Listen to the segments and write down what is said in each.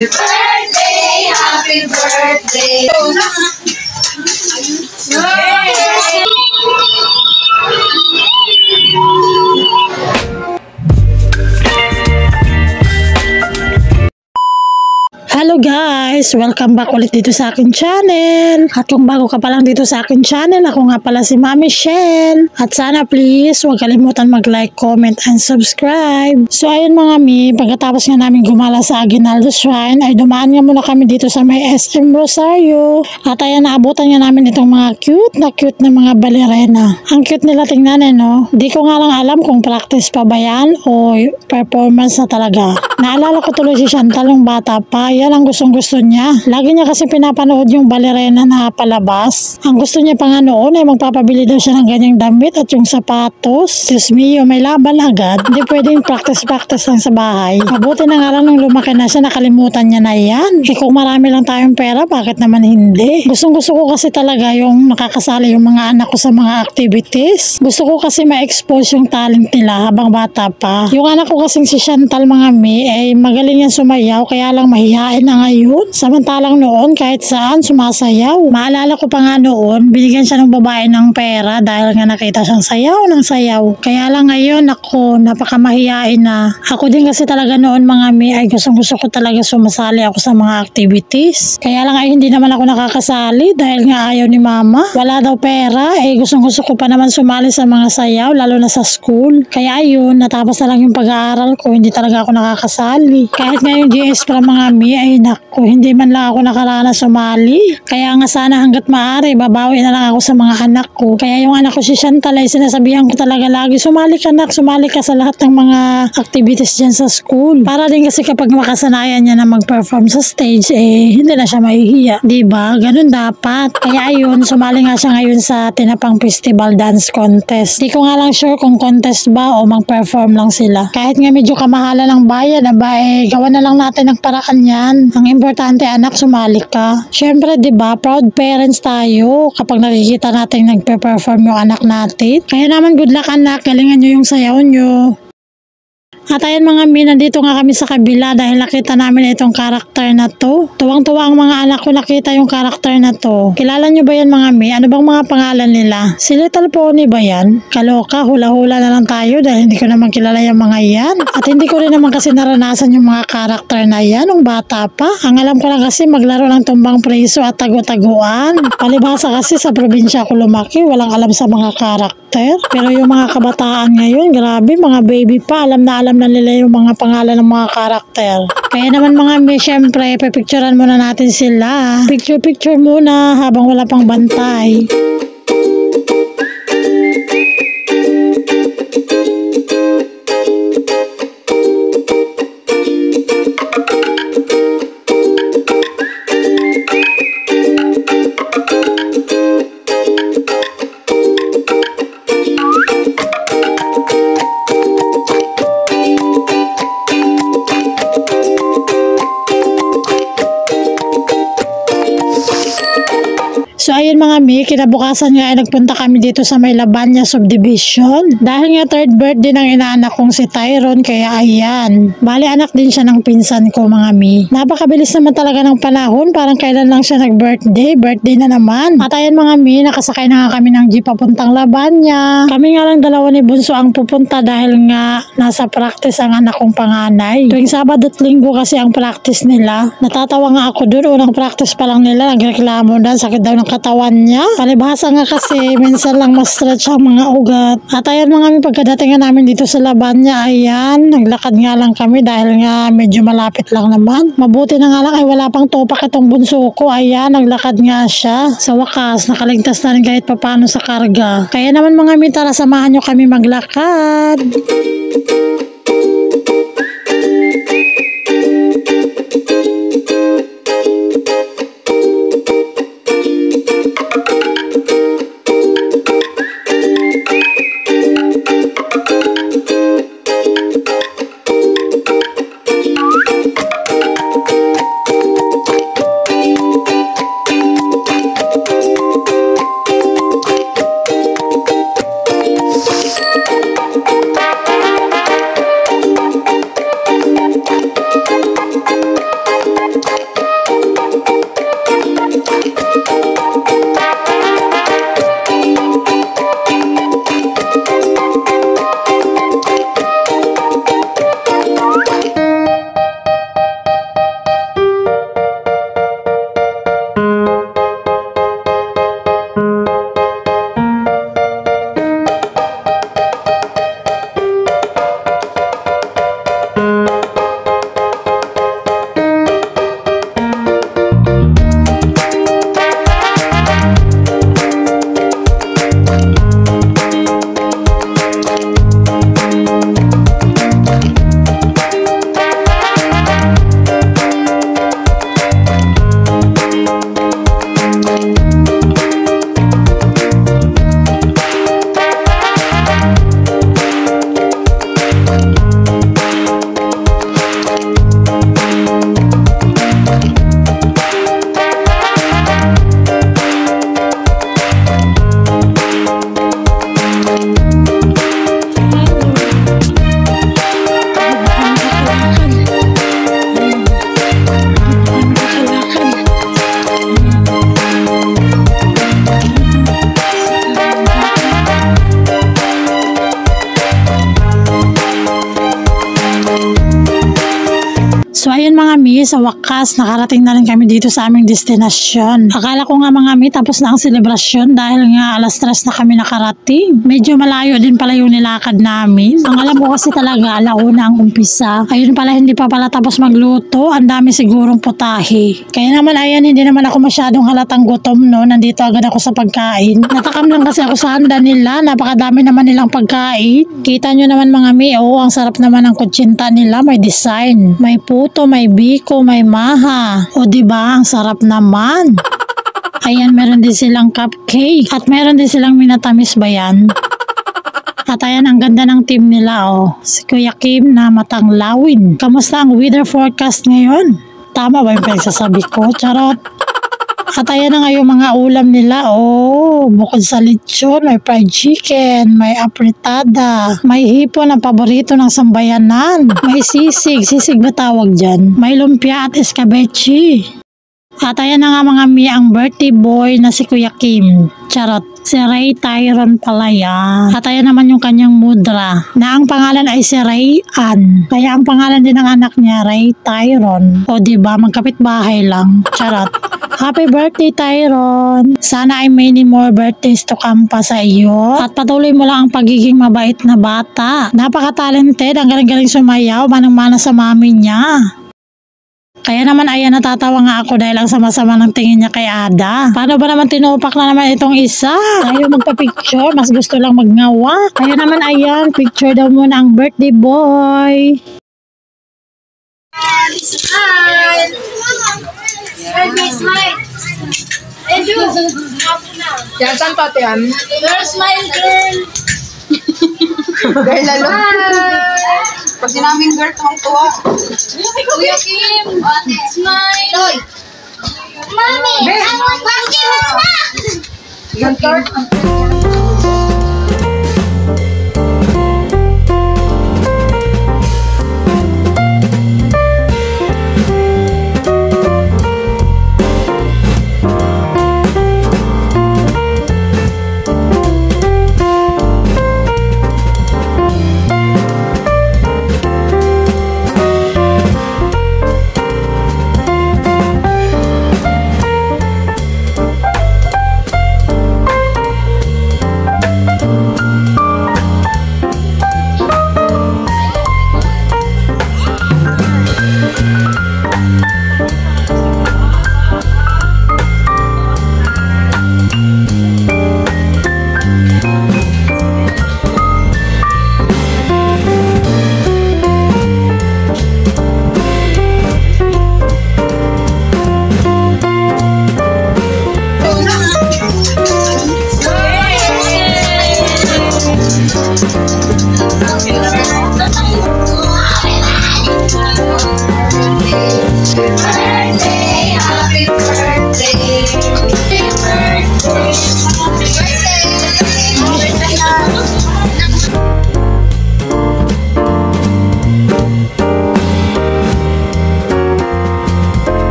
Birthday, happy birthday. Hello guys! Welcome back ulit dito sa akin channel. At kung bago ka pa lang dito sa akin channel, ako nga pala si Mami Shell. At sana please, huwag kalimutan mag-like, comment, and subscribe. So ayun mga mi, pagkatapos nga namin gumala sa Aguinaldo Shrine, ay dumaan nga muna kami dito sa may SM Rosario. At ayan, naabutan nga namin itong mga cute na mga balerena. Ang cute nila tingnan no? Di ko nga lang alam kung practice pa ba yan o performance na talaga. Naalala ko tuloy si Chantal yung bata pa. Yan ang gustong-gusto niya. Lagi niya kasi pinapanood yung balerena na palabas. Ang gusto niya pa nga noon ay magpapabili daw siya ng ganyang damit at yung sapatos. Diyos mio, may laban agad. Hindi pwedeng practice lang sa bahay. Mabuti na nga lang nung lumaki na siya, nakalimutan niya na yan. Eh kung marami lang tayong pera, bakit naman hindi? Gustong-gusto ko kasi talaga yung nakakasali yung mga anak ko sa mga activities. Gusto ko kasi ma-expose yung talent nila habang bata pa. Yung anak ko kasing si Chantal mga mi, ay magaling yan sumayaw, kaya lang mahihain na ngayon. Samantalang noon kahit saan sumasayaw. Maalala ko pa nga noon, binigyan siya ng babae ng pera dahil nga nakita siyang sayaw ng sayaw. Kaya lang ngayon ako, napakamahihain na. Ako din kasi talaga noon mga mi, ay gusto ko talaga sumasali ako sa mga activities. Kaya lang ay hindi naman ako nakakasali dahil nga ayaw ni mama. Wala daw pera, eh gusto ko pa naman sumali sa mga sayaw, lalo na sa school. Kaya ayun, natapos na lang yung pag-aaral ko, hindi talaga ako nakakasali. Kahit nga yung GS para mga mi, ay naku, hindi man lang ako nakaranas sumali. Kaya nga sana hanggat maaari, babawi na lang ako sa mga anak ko. Kaya yung anak ko si Chantal ay sinasabihan ko talaga lagi, sumali ka nak, sumali ka sa lahat ng mga activities dyan sa school. Para din kasi kapag makasanayan niya na mag-perform sa stage, eh hindi na siya mahihiya. Diba? Ganun dapat. Kaya ayun, sumali nga siya ngayon sa Tinapang Festival Dance Contest. Di ko nga lang sure kung contest ba o mag-perform lang sila. Kahit nga medyo kamahala ng bayan, aba eh, gawa na lang natin ng paraan yan. Ang importante anak, sumali ka. Syempre, diba, proud parents tayo kapag nakikita natin nagpe-perform yung anak natin. Kaya naman, good luck anak, galingan nyo yung sayaw nyo. At ayan mga mi, nandito nga kami sa kabila dahil nakita namin itong karakter na to. Tuwang-tuwa ang mga anak ko nakita yung karakter na to. Kilala nyo ba yan mga mi? Ano bang mga pangalan nila? Si Little Pony ba yan? Kaloka, hula-hula na lang tayo dahil hindi ko naman kilala yung mga yan. At hindi ko rin naman kasi naranasan yung mga karakter na yan nung bata pa. Ang alam ko lang kasi maglaro ng tumbang preso at tagu-taguan. Palibhasa kasi sa probinsya ko lumaki, walang alam sa mga karakter. Pero yung mga kabataan ngayon, grabe, mga baby pa, alam na nila yung mga pangalan ng mga karakter. Kaya naman mga mi, syempre, pipicturean muna natin sila. Picture muna habang wala pang bantay. So ayun mga mi, kinabukasan nga ay nagpunta kami dito sa may Labanya Subdivision. Dahil nga third birthday ng inaanak kong si Tyrone, kaya ayan. Bali anak din siya ng pinsan ko mga mi. Napakabilis naman talaga ng panahon, parang kailan lang siya nag-birthday, birthday na naman. At ayan mga mi, nakasakay na nga kami ng jeep papuntang Labanya. Kami nga lang dalawa ni Bunso ang pupunta dahil nga nasa practice ang anak kong panganay. Tuwing Sabado at Linggo kasi ang practice nila. Natatawa nga ako doon, unang practice pa lang nila, nagreklamo na, sakit daw ng katawan niya. Palibhasa nga kasi minsan lang ma-stretch ang mga ugat. At ayan mga pagkadating namin dito sa Labanya, ayan, naglakad nga lang kami dahil nga medyo malapit lang naman. Mabuti na nga lang ay wala pang topak itong bunso ko. Ayan, naglakad nga siya. Sa wakas, nakaligtas na rin kahit papano sa karga. Kaya naman mga tara, samahan nyo kami maglakad. mami, sa wakas, nakarating na rin kami dito sa aming destinasyon. Akala ko nga mga mi, tapos na ang selebrasyon dahil nga alas 3 na kami nakarating. Medyo malayo din pala yung nilakad namin. Ang alam ko kasi talaga, alauna ang umpisa. Ayun pala, hindi pa pala tapos magluto. Ang dami sigurong putahe. Kaya naman ayan, hindi naman ako masyadong halatang gutom, no. Nandito agad ako sa pagkain. Natakam lang kasi ako sa handa nila. Napakadami naman nilang pagkain. Kita nyo naman mga mi, oh, ang sarap naman ng kutsinta nila. May design. May puto, may biko, may maha. O diba, ang sarap naman. Ayan, meron din silang cupcake. At meron din silang minatamis ba yan? At ayan, ang ganda ng team nila, oh. Si Kuya Kim na matanglawin. Kamusta ang weather forecast ngayon? Tama ba yung pinagsasabi ko? Charot. At ayan na nga yung mga ulam nila, oh. Bukod sa lechon, may fried chicken, may apritada, may hipon na paborito ng sambayanan, may sisig ba tawag dyan? May lumpia at escabeche. At ayan na nga mga mi, ang birthday boy na si Kuya Kim. Charot. Si Ray Tyron pala yan. At ayan naman yung kanyang mudra, na ang pangalan ay si Ray Ann. Kaya ang pangalan din ng anak niya, Ray Tyron. O diba, magkapit bahay lang. Charot. Happy birthday, Tyron. Sana ay many more birthdays to come pa sa iyo. At patuloy mo lang ang pagiging mabait na bata. Napaka-talented, ang galing-galing sumayaw, manang-mana sa mami niya. Kaya naman ayan, natatawa nga ako dahil ang sama-sama ng tingin niya kay Ada. Paano ba naman tinupak na naman itong isa? Ayaw magpa-picture, mas gusto lang magngawa. Kaya naman ayan, picture daw muna ang birthday boy. Smile. Birthday smile. And you. Yan, saan pati yan? Girl smile, girl. Girl, lalo. Pag sinaming girl, tuwang-tuwa. Kuya Kim. Smile. Toy. Mami, I want to Yan, tart.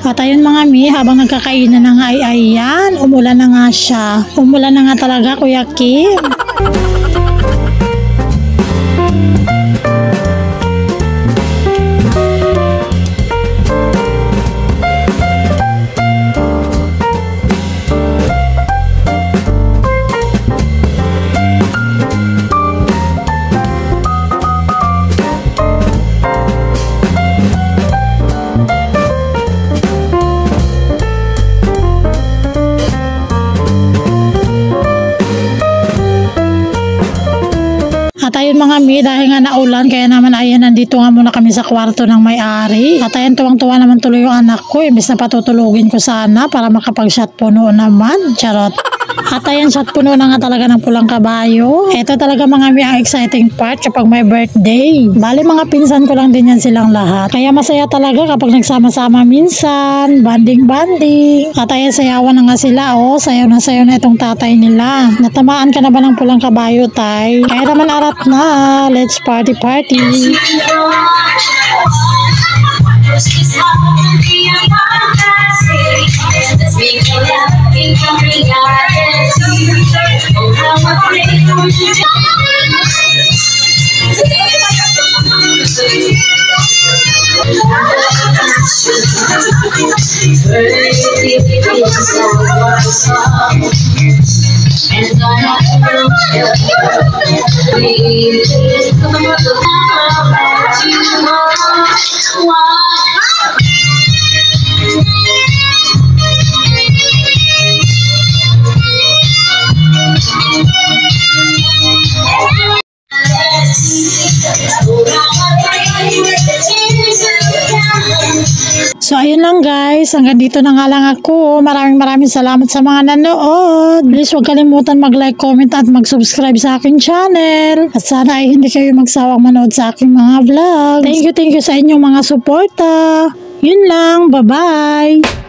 At ayun mga mi, habang nagkakainan na nga ay ayan, umulan na nga siya. Umulan na nga talaga, Kuya Kim. At ayun mga mi, dahil nga naulan, kaya naman ayan, nandito nga muna kami sa kwarto ng may-ari. At ayun, tuwang-tuwa naman tuloy yung anak ko. Imbis na patutulugin ko sana para makapag-shot puno naman. Charot. At ayan, shot puno na nga talaga ng pulang kabayo. Ito talaga mga mi ang exciting part kapag may birthday. Bali mga pinsan ko lang din yan silang lahat. Kaya masaya talaga kapag nagsama-sama minsan. Banding-banding. At ayan, sayawan na nga sila. Oh, sayaw na itong tatay nila. Natamaan ka na ba ng pulang kabayo, tay? Kaya naman arat na. Let's party. become reality. Oh, how I pray for you. And I So, ayun lang guys. Hanggang dito na nga lang ako. Maraming salamat sa mga nanood. Please huwag kalimutan mag-like, comment at mag-subscribe sa aking channel. At sana ay hindi kayo magsawang manood sa aking mga vlogs. Thank you sa inyong mga suporta. Yun lang. Bye-bye.